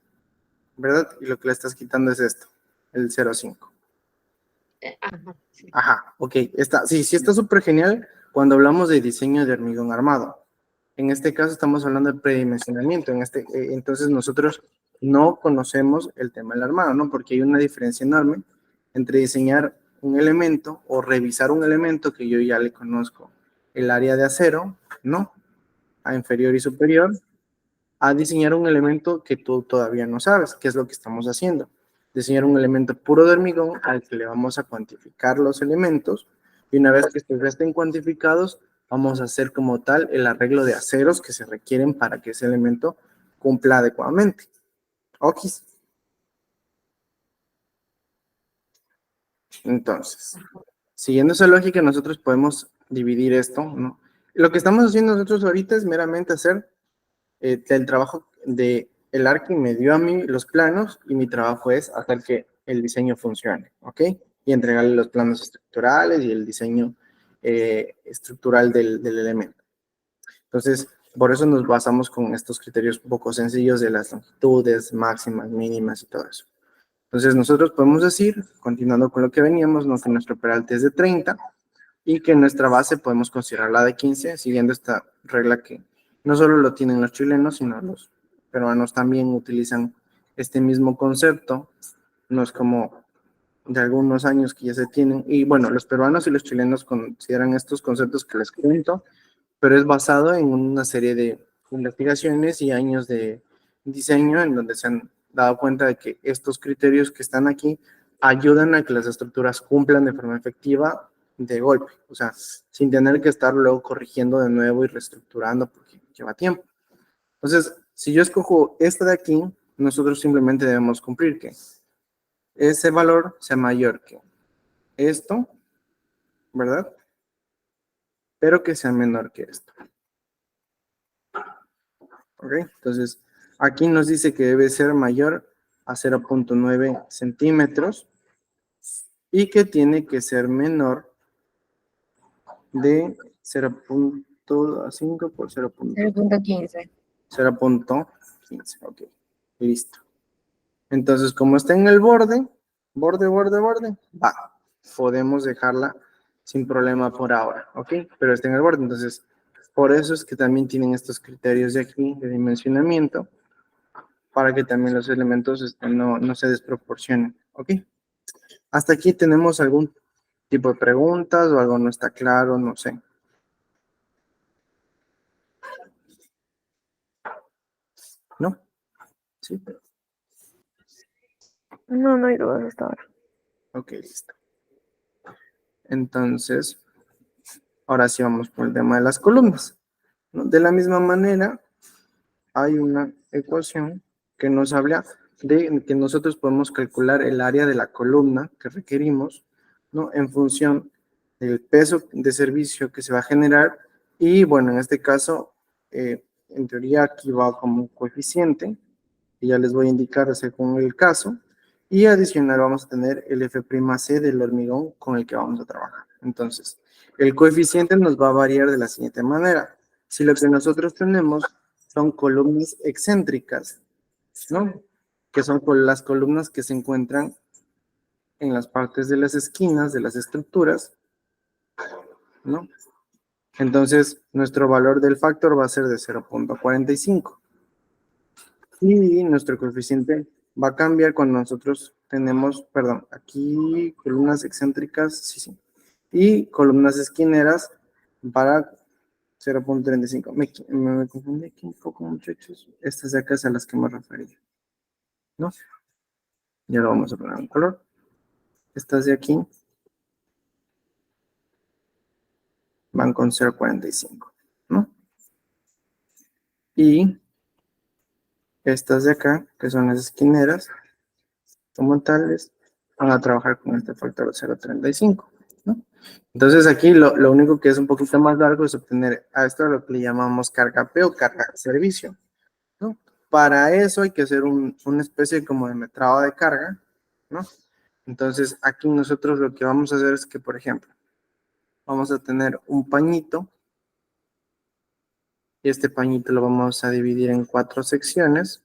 ¿verdad? Y lo que le estás quitando es esto, el 0,5. Ajá, sí. Ajá, ok, sí, está súper genial cuando hablamos de diseño de hormigón armado. En este caso estamos hablando de predimensionamiento, entonces nosotros no conocemos el tema del armado, ¿no? Porque hay una diferencia enorme entre diseñar un elemento o revisar un elemento que yo ya le conozco el área de acero, ¿no? A inferior y superior, a diseñar un elemento que tú todavía no sabes, qué es lo que estamos haciendo. Diseñar un elemento puro de hormigón al que le vamos a cuantificar los elementos y una vez que estos ya estén cuantificados, vamos a hacer como tal el arreglo de aceros que se requieren para que ese elemento cumpla adecuadamente. Okis. Entonces, siguiendo esa lógica, nosotros podemos dividir esto, ¿no? Lo que estamos haciendo nosotros ahorita es meramente hacer el trabajo de el Arqui me dio a mí los planos y mi trabajo es hacer que el diseño funcione, ¿ok? Y entregarle los planos estructurales y el diseño estructural del elemento. Entonces, por eso nos basamos con estos criterios un poco sencillos de las longitudes, máximas, mínimas y todo eso. Entonces, nosotros podemos decir, continuando con lo que veníamos, ¿no? Que nuestro peralte es de 30 y que nuestra base podemos considerarla de 15, siguiendo esta regla que no solo lo tienen los chilenos, sino los peruanos también utilizan este mismo concepto. No es como de algunos años que ya se tienen. Y bueno, los peruanos y los chilenos consideran estos conceptos que les cuento, pero es basado en una serie de investigaciones y años de diseño en donde se han dado cuenta de que estos criterios que están aquí ayudan a que las estructuras cumplan de forma efectiva de golpe, o sea, sin tener que estar luego corrigiendo de nuevo y reestructurando porque lleva tiempo. Entonces, si yo escojo esta de aquí, nosotros simplemente debemos cumplir que ese valor sea mayor que esto, ¿verdad? Pero que sea menor que esto. ¿Ok? Entonces, aquí nos dice que debe ser mayor a 0.9 centímetros y que tiene que ser menor de 0.5 por 0.15. 0.15. Ok, listo. Entonces, como está en el borde, va. Podemos dejarla sin problema por ahora, ¿ok? Pero está en el borde, entonces, por eso es que también tienen estos criterios de aquí, de dimensionamiento, para que también los elementos no se desproporcionen, ¿ok? Hasta aquí tenemos algún tipo de preguntas o algo no está claro, no sé. ¿No? Sí. No, no hay dudas hasta ahora. Ok, listo. Entonces, ahora sí vamos por el tema de las columnas, ¿no? De la misma manera, hay una ecuación que nos habla de que nosotros podemos calcular el área de la columna que requerimos, ¿no? En función del peso de servicio que se va a generar y, bueno, en este caso, en teoría aquí va como un coeficiente, que ya les voy a indicar según el caso, y adicional vamos a tener el F'C del hormigón con el que vamos a trabajar. Entonces, el coeficiente nos va a variar de la siguiente manera. Si lo que nosotros tenemos son columnas excéntricas, ¿no? Que son las columnas que se encuentran en las partes de las esquinas de las estructuras, ¿no? Entonces, nuestro valor del factor va a ser de 0.45. Y nuestro coeficiente va a cambiar cuando nosotros tenemos, perdón, aquí columnas excéntricas, sí, y columnas esquineras para 0.35. Me confundí aquí un poco, muchachos. Estas de acá son a las que me refería, ¿no? Ya lo vamos a poner en color. Estas de aquí van con 0.45, ¿no? Y estas de acá, que son las esquineras, como tales, van a trabajar con este factor de 0.35, ¿no? Entonces aquí lo único que es un poquito más largo es obtener a esto lo que le llamamos carga P o carga de servicio, ¿no? Para eso hay que hacer una especie como de metrado de carga, ¿no? Entonces aquí nosotros lo que vamos a hacer es que, por ejemplo, vamos a tener un pañito y este pañito lo vamos a dividir en 4 secciones,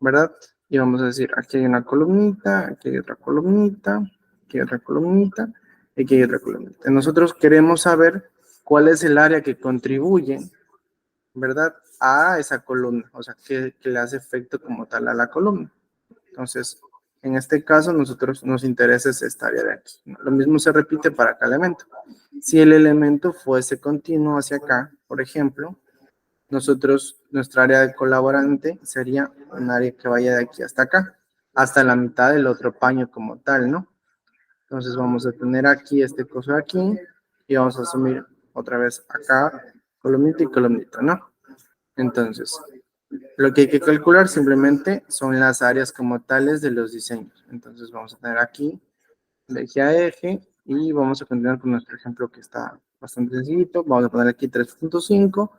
¿verdad? Y vamos a decir, aquí hay una columnita, aquí hay otra columnita, aquí hay otra columnita, y aquí hay otra columnita. Nosotros queremos saber cuál es el área que contribuye, ¿verdad? A esa columna, o sea, que le hace efecto como tal a la columna. Entonces, en este caso, nosotros nos interesa es esta área de aquí. Lo mismo se repite para cada elemento. Si el elemento fuese continuo hacia acá, por ejemplo, nuestra área de colaborante sería un área que vaya de aquí hasta acá, hasta la mitad del otro paño como tal, ¿no? Entonces vamos a tener aquí este coso de aquí y vamos a asumir otra vez acá columnita y columnita, ¿no? Entonces, Lo que hay que calcular simplemente son las áreas como tales de los diseños. Entonces vamos a tener aquí de eje a eje y vamos a continuar con nuestro ejemplo que está bastante sencillito. Vamos a poner aquí 3.5.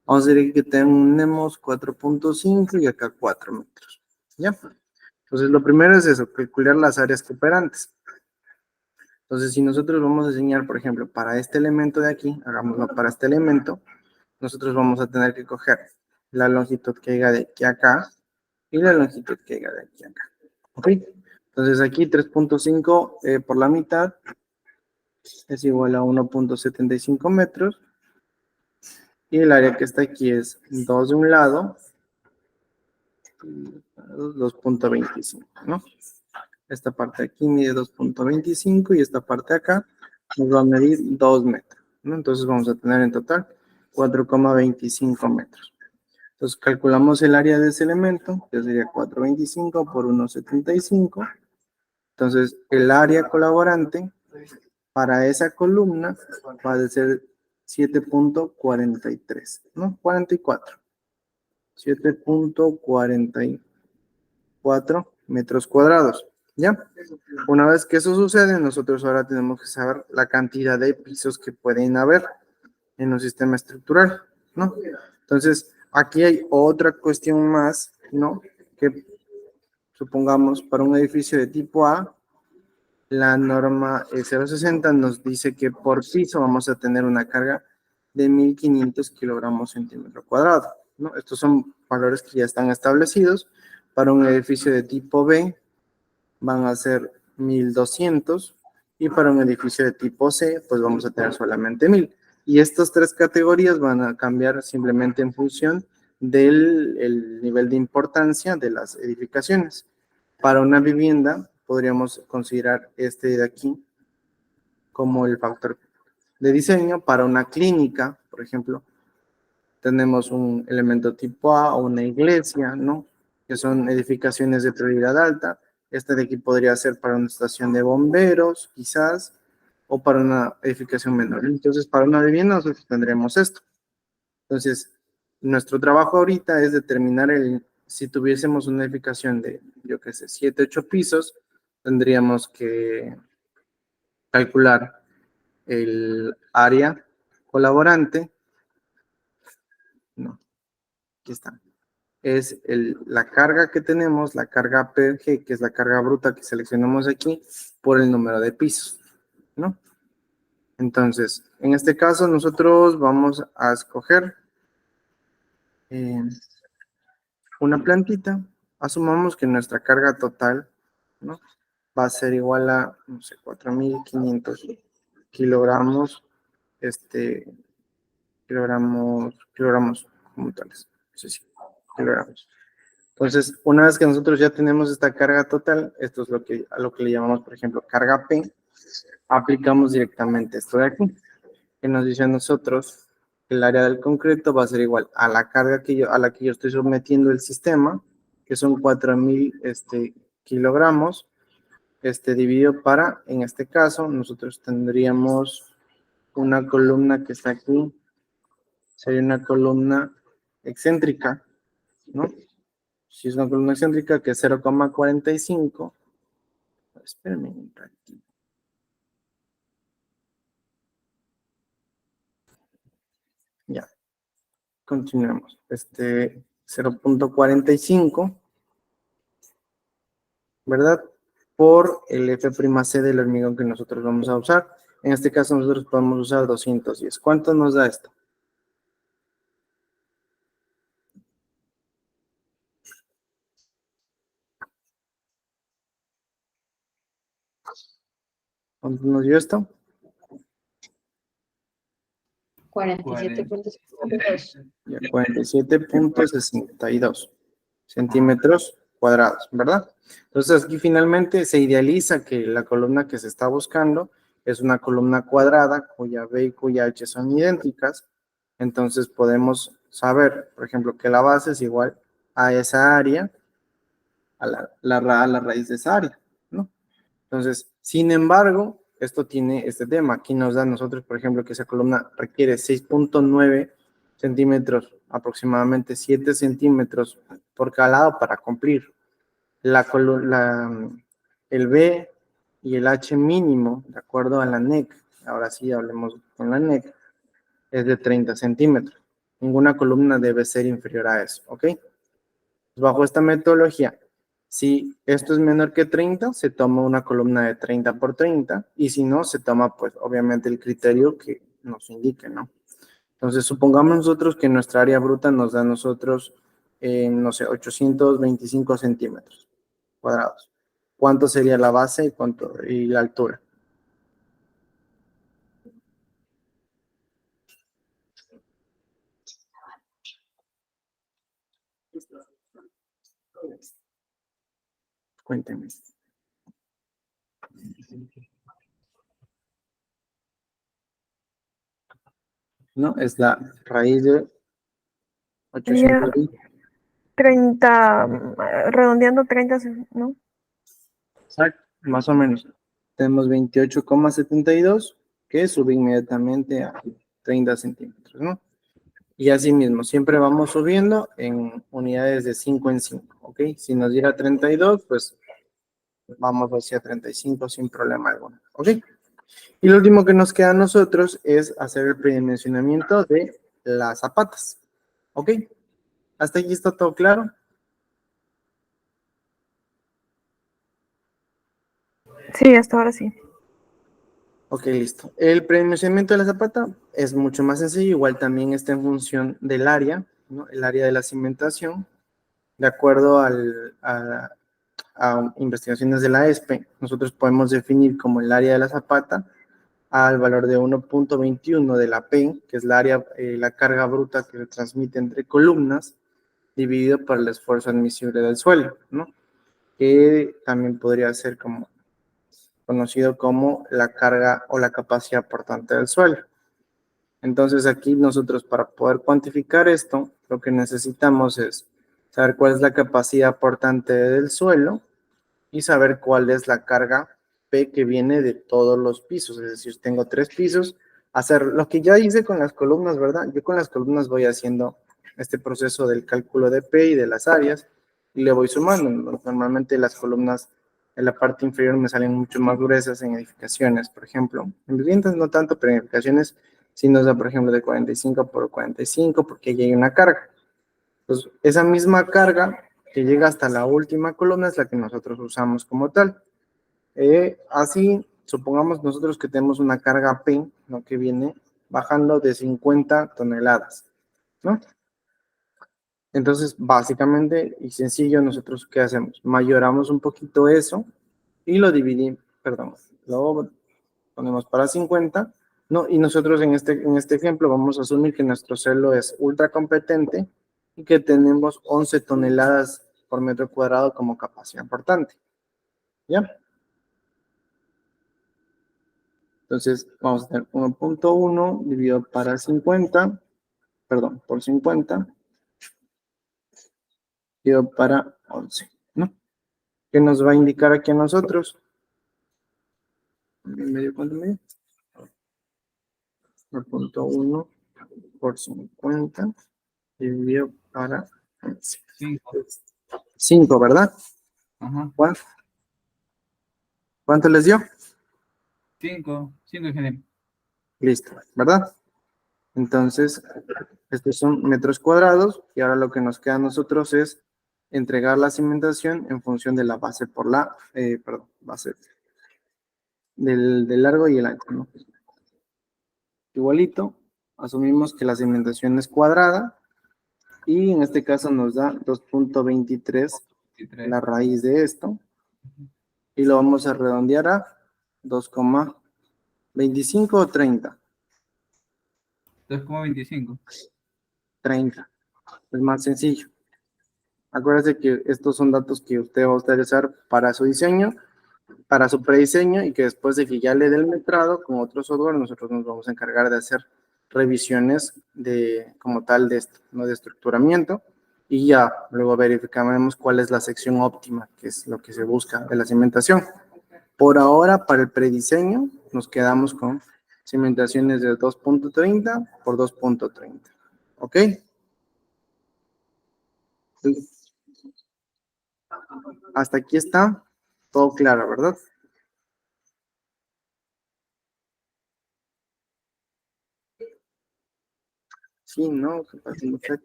Vamos a decir que tenemos 4.5 y acá 4 metros. ¿Ya? Entonces lo primero es eso, calcular las áreas cooperantes. Entonces si nosotros vamos a diseñar, por ejemplo, para este elemento de aquí, hagámoslo para este elemento, nosotros vamos a tener que coger la longitud que llega de aquí a acá y la longitud que llega de aquí a acá. ¿Ok? Entonces aquí 3.5 por la mitad es igual a 1.75 metros. Y el área que está aquí es 2 de un lado, 2.25, ¿no? Esta parte de aquí mide 2.25 y esta parte de acá nos va a medir 2 metros, ¿no? Entonces vamos a tener en total 4,25 metros. Entonces calculamos el área de ese elemento, que sería 425 por 1,75. Entonces el área colaborante para esa columna va a ser 7.43, ¿no? 44. 7.44 metros cuadrados, ¿ya? Una vez que eso sucede, nosotros ahora tenemos que saber la cantidad de pisos que pueden haber en un sistema estructural, ¿no? Entonces, aquí hay otra cuestión más, ¿no? Que supongamos para un edificio de tipo A, la norma 060 nos dice que por piso vamos a tener una carga de 1.500 kilogramos centímetro cuadrado, ¿no? Estos son valores que ya están establecidos. Para un edificio de tipo B van a ser 1.200 y para un edificio de tipo C pues vamos a tener solamente 1.000. Y estas tres categorías van a cambiar simplemente en función del nivel de importancia de las edificaciones. Para una vivienda podríamos considerar este de aquí como el factor de diseño. Para una clínica, por ejemplo, tenemos un elemento tipo A o una iglesia, ¿no? Que son edificaciones de prioridad alta. Este de aquí podría ser para una estación de bomberos, quizás, o para una edificación menor. Entonces, para una vivienda nosotros tendremos esto. Entonces, nuestro trabajo ahorita es determinar si tuviésemos una edificación de, yo qué sé, 7, 8 pisos, tendríamos que calcular el área colaborante. No, aquí está. Es la carga que tenemos, la carga PG, que es la carga bruta que seleccionamos aquí, por el número de pisos, ¿no? Entonces, en este caso nosotros vamos a escoger una plantita. Asumamos que nuestra carga total, ¿no? Va a ser igual a, no sé, 4.500 kilogramos, kilogramos como tales. Sí, sí, kilogramos. Entonces, una vez que nosotros ya tenemos esta carga total, esto es a lo que le llamamos, por ejemplo, carga P, aplicamos directamente esto de aquí, que nos dice a nosotros que el área del concreto va a ser igual a la carga a la que yo estoy sometiendo el sistema, que son 4.000 kilogramos, dividido para, en este caso, nosotros tendríamos una columna que está aquí, sería una columna excéntrica, ¿no? Si es una columna excéntrica que es 0,45, espérenme un ratito. Ya, continuemos. 0.45, ¿verdad? Por el F'C del hormigón que nosotros vamos a usar. En este caso nosotros podemos usar 210. ¿Cuánto nos da esto? ¿Cuánto nos dio esto? 47.52. 47.62 centímetros cuadrados, ¿verdad? Entonces aquí finalmente se idealiza que la columna que se está buscando es una columna cuadrada cuya B y cuya H son idénticas. Entonces podemos saber, por ejemplo, que la base es igual a esa área, a la raíz de esa área, ¿no? Entonces, sin embargo, esto tiene este tema. Aquí nos da a nosotros, por ejemplo, que esa columna requiere 6.9 centímetros aproximadamente 7 centímetros por cada lado para cumplir. El B y el H mínimo, de acuerdo a la NEC, ahora sí hablemos con la NEC, es de 30 centímetros. Ninguna columna debe ser inferior a eso, ¿ok? Bajo esta metodología, si esto es menor que 30, se toma una columna de 30 por 30, y si no, se toma, pues, obviamente el criterio que nos indique, ¿no? Entonces, supongamos nosotros que nuestra área bruta nos da a nosotros, no sé, 825 centímetros cuadrados. ¿Cuánto sería la base y la altura? Cuéntenme. ¿No? Es la raíz de 820. 30, redondeando 30, ¿no? Exacto, más o menos. Tenemos 28,72, que sube inmediatamente a 30 centímetros, ¿no? Y así mismo, siempre vamos subiendo en unidades de 5 en 5, ¿ok? Si nos diera 32, pues vamos hacia 35 sin problema alguno, ¿ok? Y lo último que nos queda a nosotros es hacer el predimensionamiento de las zapatas, ¿ok? ¿Hasta aquí está todo claro? Sí, hasta ahora sí. Ok, listo. El predimensionamiento de la zapata es mucho más sencillo, igual también está en función del área, ¿no? El área de la cimentación, de acuerdo a investigaciones de la ESPE, nosotros podemos definir como el área de la zapata al valor de 1,21 de la P, que es la área, la carga bruta que se transmite entre columnas, dividido por el esfuerzo admisible del suelo, ¿no? Que también podría ser como conocido como la carga o la capacidad portante del suelo. Entonces aquí nosotros para poder cuantificar esto, lo que necesitamos es saber cuál es la capacidad portante del suelo y saber cuál es la carga P que viene de todos los pisos. Es decir, tengo 3 pisos, hacer lo que ya hice con las columnas, ¿verdad? Yo con las columnas voy haciendo este proceso del cálculo de P y de las áreas y le voy sumando. Normalmente las columnas en la parte inferior me salen mucho más gruesas en edificaciones, por ejemplo. En viviendas no tanto, pero en edificaciones sí nos da, por ejemplo, de 45 por 45 porque ahí hay una carga. Entonces, esa misma carga que llega hasta la última columna es la que nosotros usamos como tal. Así, supongamos nosotros que tenemos una carga P, ¿no? Que viene bajando de 50 toneladas, ¿no? Entonces, básicamente y sencillo, nosotros ¿qué hacemos? Mayoramos un poquito eso y lo dividimos, perdón, lo ponemos para 50, ¿no? Y nosotros en este ejemplo vamos a asumir que nuestro suelo es ultra competente y que tenemos 11 toneladas por metro cuadrado como capacidad portante, ¿ya? Entonces, vamos a tener 1,1 dividido para 50, perdón, por 50, dividido para 11, ¿no? ¿Qué nos va a indicar aquí a nosotros? ¿Medio cuánto medio? 1,1 por 50 dividido para 11. 5. 5, ¿verdad? Ajá. ¿Cuánto les dio? 5 ingeniero. Listo, ¿verdad? Entonces, estos son metros cuadrados y ahora lo que nos queda a nosotros es entregar la cimentación en función de la base base del largo y el ancho, ¿no? Igualito, asumimos que la cimentación es cuadrada y en este caso nos da 2,23 la raíz de esto y lo vamos a redondear a 2,25 o 30. 2,25. 30. Es más sencillo. Acuérdate que estos son datos que usted va a utilizar para su diseño, para su prediseño y que después de que ya le dé el metrado con otro software, nosotros nos vamos a encargar de hacer revisiones como tal de esto, ¿no? De estructuramiento y ya luego verificaremos cuál es la sección óptima, que es lo que se busca de la cimentación. Por ahora, para el prediseño, nos quedamos con cimentaciones de 2,30 por 2,30. ¿Ok? Hasta aquí está todo claro, ¿verdad? Sí, ¿no? ¿Qué pasa, muchacho?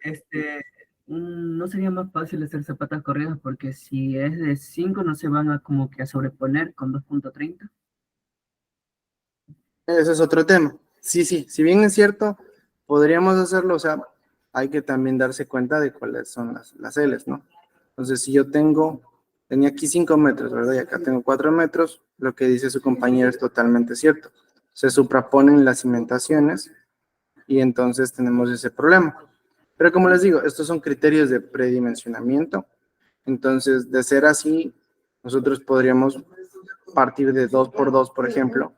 ¿No sería más fácil hacer zapatas corridas? Porque si es de 5 no se van a como que a sobreponer con 2.30. Ese es otro tema. Sí, sí, si bien es cierto, podríamos hacerlo, o sea, hay que también darse cuenta de cuáles son las Ls, ¿no? Entonces, si yo tenía aquí 5 metros, ¿verdad? Y acá tengo 4 metros, lo que dice su compañero es totalmente cierto. Se supraponen las cimentaciones y entonces tenemos ese problema. Pero como les digo, estos son criterios de predimensionamiento. Entonces, de ser así, nosotros podríamos partir de 2 por 2, por ejemplo,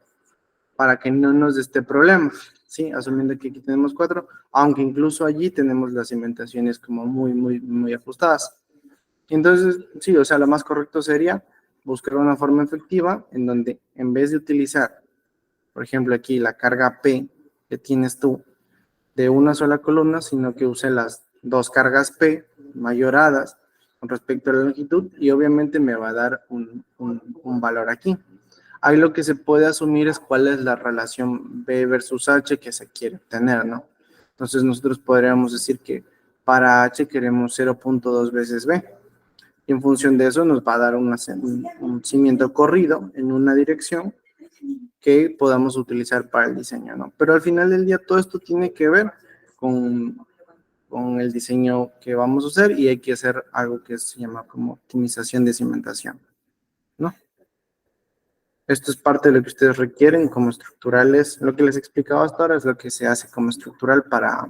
para que no nos dé este problema, ¿sí? Asumiendo que aquí tenemos 4, aunque incluso allí tenemos las cimentaciones como muy ajustadas. Entonces, sí, o sea, lo más correcto sería buscar una forma efectiva en donde en vez de utilizar, por ejemplo, aquí la carga P que tienes tú de una sola columna, sino que use las dos cargas P mayoradas con respecto a la longitud y obviamente me va a dar un valor aquí. Ahí lo que se puede asumir es cuál es la relación B versus H que se quiere obtener, ¿no? Entonces nosotros podríamos decir que para H queremos 0.2 veces B. Y en función de eso nos va a dar un cimiento corrido en una dirección que podamos utilizar para el diseño, ¿no? Pero al final del día todo esto tiene que ver con el diseño que vamos a hacer y hay que hacer algo que se llama como optimización de cimentación, ¿no? Esto es parte de lo que ustedes requieren como estructurales. Lo que les explicaba hasta ahora es lo que se hace como estructural para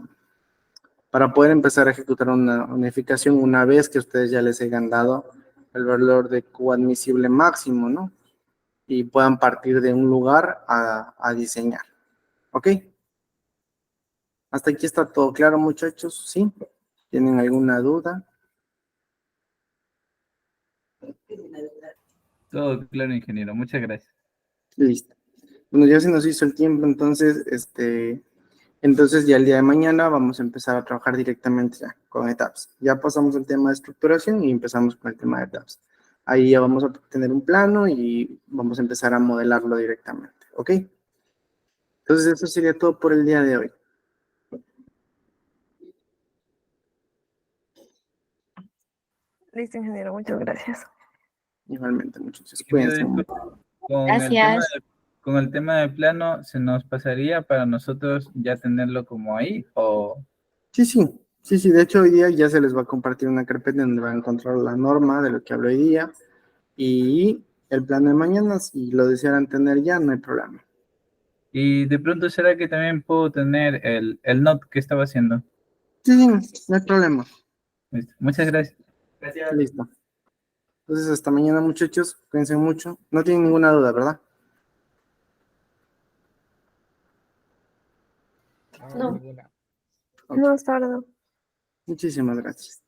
poder empezar a ejecutar una unificación una vez que ustedes ya les hayan dado el valor de Q admisible máximo, ¿no? Y puedan partir de un lugar a diseñar. ¿Ok? Hasta aquí está todo claro, muchachos, ¿sí? ¿Tienen alguna duda? Todo claro, ingeniero. Muchas gracias. Listo. Bueno, ya se nos hizo el tiempo, entonces, entonces ya el día de mañana vamos a empezar a trabajar directamente ya con etapas. Ya pasamos el tema de estructuración y empezamos con el tema de etapas. Ahí ya vamos a tener un plano y vamos a empezar a modelarlo directamente, ¿ok? Entonces eso sería todo por el día de hoy. Listo, ingeniero, muchas gracias. Igualmente, muchachos, Ingeniero, cuídense mucho. Gracias. Con el tema del plano, ¿se nos pasaría para nosotros ya tenerlo como ahí? O Sí, de hecho hoy día ya se les va a compartir una carpeta donde van a encontrar la norma de lo que hablé hoy día y el plan de mañana, si lo desearan tener ya, no hay problema. y de pronto será que también puedo tener el note que estaba haciendo. Sí, no hay problema. Listo. Muchas gracias. Listo. Entonces, hasta mañana, muchachos. Cuídense mucho. No tienen ninguna duda, ¿verdad? No. Ok. No, hasta ahora no. Muchísimas gracias.